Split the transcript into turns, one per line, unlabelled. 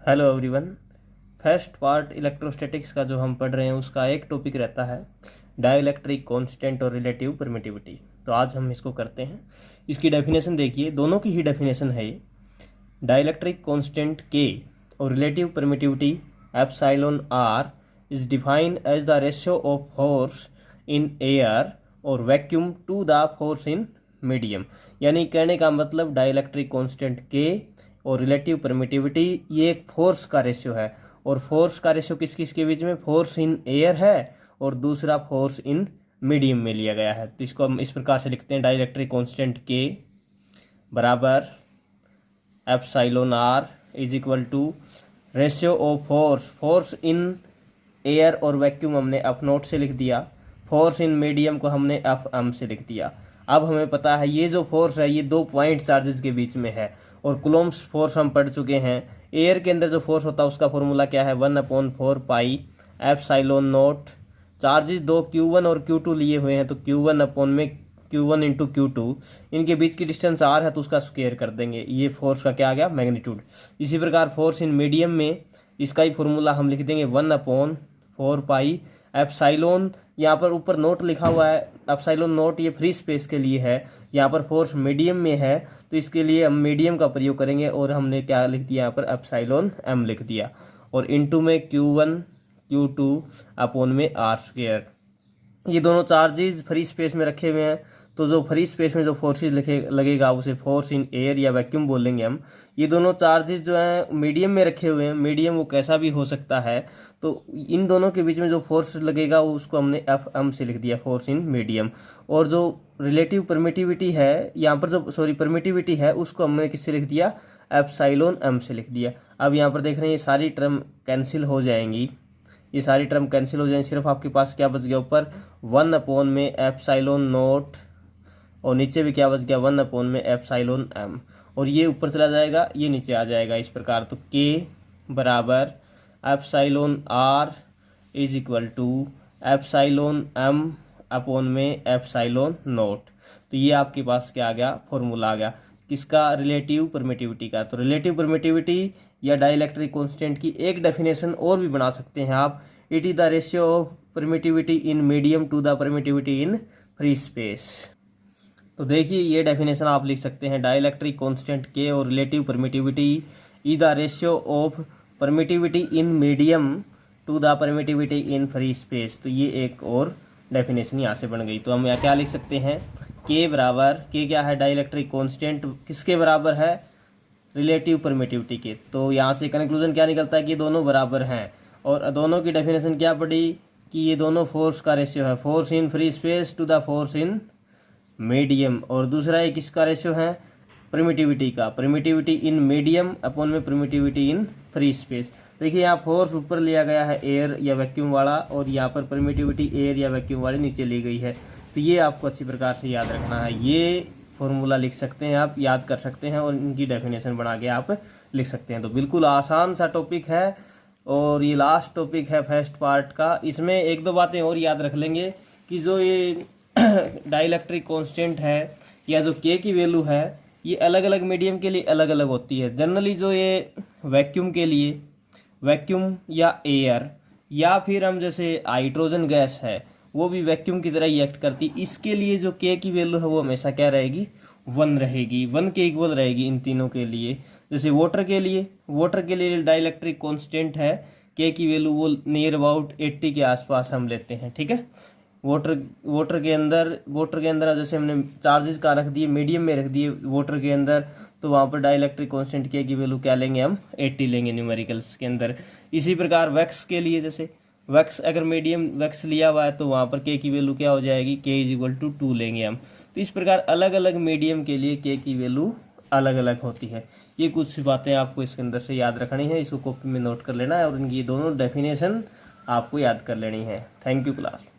Hello everyone. First part electrostatics का जो हम पढ़ रहे हैं उसका एक टॉपिक रहता है डाइलेक्ट्रिक कांस्टेंट और रिलेटिव परमिटिविटी। तो आज हम इसको करते हैं। इसकी डेफिनेशन देखिए, दोनों की ही डेफिनेशन है ये। डाइलेक्ट्रिक कांस्टेंट के और relative permittivity epsilon R is defined as the ratio of force in air और vacuum to the force in medium. यानी कहने का मतलब डाइलेक्ट्रिक कांस्टेंट के और रिलेटिव परमिटिविटी ये एक फोर्स का रेशियो है। और फोर्स का रेशियो किस किस के बीच में? फोर्स इन एयर है और दूसरा फोर्स इन मीडियम में लिया गया है। तो इसको हम इस प्रकार से लिखते हैं, डाइलेक्ट्रिक कांस्टेंट के बराबर epsilon R is equal to ratio of force in air और वैक्यूम हमने एफ नोट से लिख दिया, फोर्स इन मीडियम को हमने एफ एम से लिख दिया। अब हमें पता है ये जो फोर्स है ये दो पॉइंट चार्जेस के बीच में है और कुलोम्ब्स फोर्स हम पढ़ चुके हैं। एयर के अंदर जो फोर्स होता है उसका फॉर्मूला क्या है? 1/4 पाई एप्सिलॉन नोट। चार्जेस दो Q1 और Q2 लिए हुए हैं तो Q1 इंटू Q2, इनके बीच की डिस्टेंस R है तो उसका स्क्वायर कर देंगे। ये फोर्स का क्या आ गया? मैग्नीट्यूड। इसी प्रकार फोर्स इन मीडियम में इसका ही फॉर्मूला हम लिख देंगे 1/4 पाई एप्सिलॉन। यहाँ पर ऊपर नोट लिखा हुआ है एप्सिलॉन नोट, ये फ्री स्पेस के लिए है। यहाँ पर फोर्स मीडियम में है तो इसके लिए हम मीडियम का प्रयोग करेंगे और हमने क्या लिख दिया यहाँ पर? एप्सिलॉन एम लिख दिया। और इनटू में Q1 Q2 अपॉन में R स्क्वायर। ये दोनों चार्जेस फ्री स्पेस में रखे हुए हैं तो जो फ्री स्पेस में जो फोर्सेज लगेगा उसे फोर्स इन एयर या वैक्यूम बोलेंगे हम। ये दोनों चार्जेस जो हैं मीडियम में रखे हुए हैं, मीडियम वो कैसा भी हो सकता है, तो इन दोनों के बीच में जो फोर्स लगेगा उसको हमने एफ एम से लिख दिया, फोर्स इन मीडियम। और जो रिलेटिव परमिटिविटी है यहाँ पर, जो परमिटिविटी है उसको हमने किससे लिख दिया? एप्सिलॉन एम से लिख दिया। अब यहाँ पर देख रहे हैं ये सारी टर्म कैंसिल हो जाएंगी, ये सारी टर्म कैंसिल हो जाएंगी। सिर्फ आपके पास क्या बच गया? ऊपर 1 में एप्सिलॉन नोट और नीचे भी क्या बच गया? 1 में एप्सिलॉन एम। और ये ऊपर चला जाएगा, ये नीचे आ जाएगा इस प्रकार। तो के बराबर epsilon R is equal to epsilon M upon में एप्सिलॉन नोट। तो ये आपके पास क्या आ गया? फॉर्मूला आ गया किसका? रिलेटिव परमिटिविटी का। तो रिलेटिव परमिटिविटी या डाइलेक्ट्रिक कांस्टेंट की एक डेफिनेशन और भी बना सकते हैं आप। It is the ratio of permittivity in medium to the permittivity in free space. तो देखिए ये डेफिनेशन आप लिख सकते हैं, डाइलेक्ट्रिक कांस्टेंट के और relative permittivity is the ratio of permittivity in medium to the permittivity in free space. तो ये एक और डेफिनेशन यहाँ से बन गई। तो हम यहाँ क्या लिख सकते हैं? के बराबर, के क्या है? डाइलेक्ट्रिक कांस्टेंट किसके बराबर है? रिलेटिव परमिटिविटी के। तो यहाँ से कंक्लूजन क्या निकलता है कि दोनों बराबर हैं। और दोनों की डेफिनेशन क्या पड़ी कि ये दोनों फोर्स का रेशियो है, force in free space to the force in medium. और दूसरा ये किसका रेशियो है? परमिटिविटी का, परमिटिविटी इन मीडियम अपॉन में परमिटिविटी इन फ्री स्पेस। देखिए यहाँ फोर्स ऊपर लिया गया है एयर या वैक्यूम वाला और यहाँ पर परमिटिविटी एयर या वैक्यूम वाली नीचे ली गई है। तो ये आपको अच्छी प्रकार से याद रखना है। ये फॉर्मूला लिख सकते हैं आप, याद कर सकते हैं और इनकी डेफिनेशन बना के आप लिख सकते हैं। तो बिल्कुल आसान सा टॉपिक है और ये लास्ट टॉपिक है फर्स्ट पार्ट का। इसमें एक दो बातें और याद रख लेंगे कि जो ये डाइलेक्ट्रिक कांस्टेंट है या जो के की वैल्यू है ये अलग अलग मीडियम के लिए अलग अलग होती है। जनरली जो ये वैक्यूम के लिए, वैक्यूम या एयर या फिर हम जैसे हाइड्रोजन गैस है वो भी वैक्यूम की तरह ही एक्ट करती, इसके लिए जो के की वैल्यू है वो हमेशा क्या रहेगी? 1 रहेगी, 1 के इक्वल रहेगी इन तीनों के लिए। जैसे वाटर के लिए डाइलेक्ट्रिक कांस्टेंट है के की वैल्यू वो नियर अबाउट 80 के आसपास हम लेते हैं, ठीक है। वाटर के अंदर जैसे हमने चार्जेस कहाँ रख दिए? मीडियम में रख दिए वाटर के अंदर, तो वहाँ पर डाइलेक्ट्रिक कांस्टेंट के की वैल्यू क्या लेंगे? हम 80 लेंगे न्यूमेरिकल्स के अंदर। इसी प्रकार वैक्स के लिए, जैसे वैक्स अगर मीडियम वैक्स लिया हुआ है तो वहाँ पर के की वैल्यू क्या हो जाएगी? के इज इक्वल टू 2 लेंगे हम। तो इस प्रकार अलग अलग मीडियम के लिए के की वैल्यू अलग अलग होती है। ये कुछ बातें आपको इसके अंदर से याद रखनी है, इसको कॉपी में नोट कर लेना है और इनकी दोनों डेफिनेशन आपको याद कर लेनी है। Thank you class.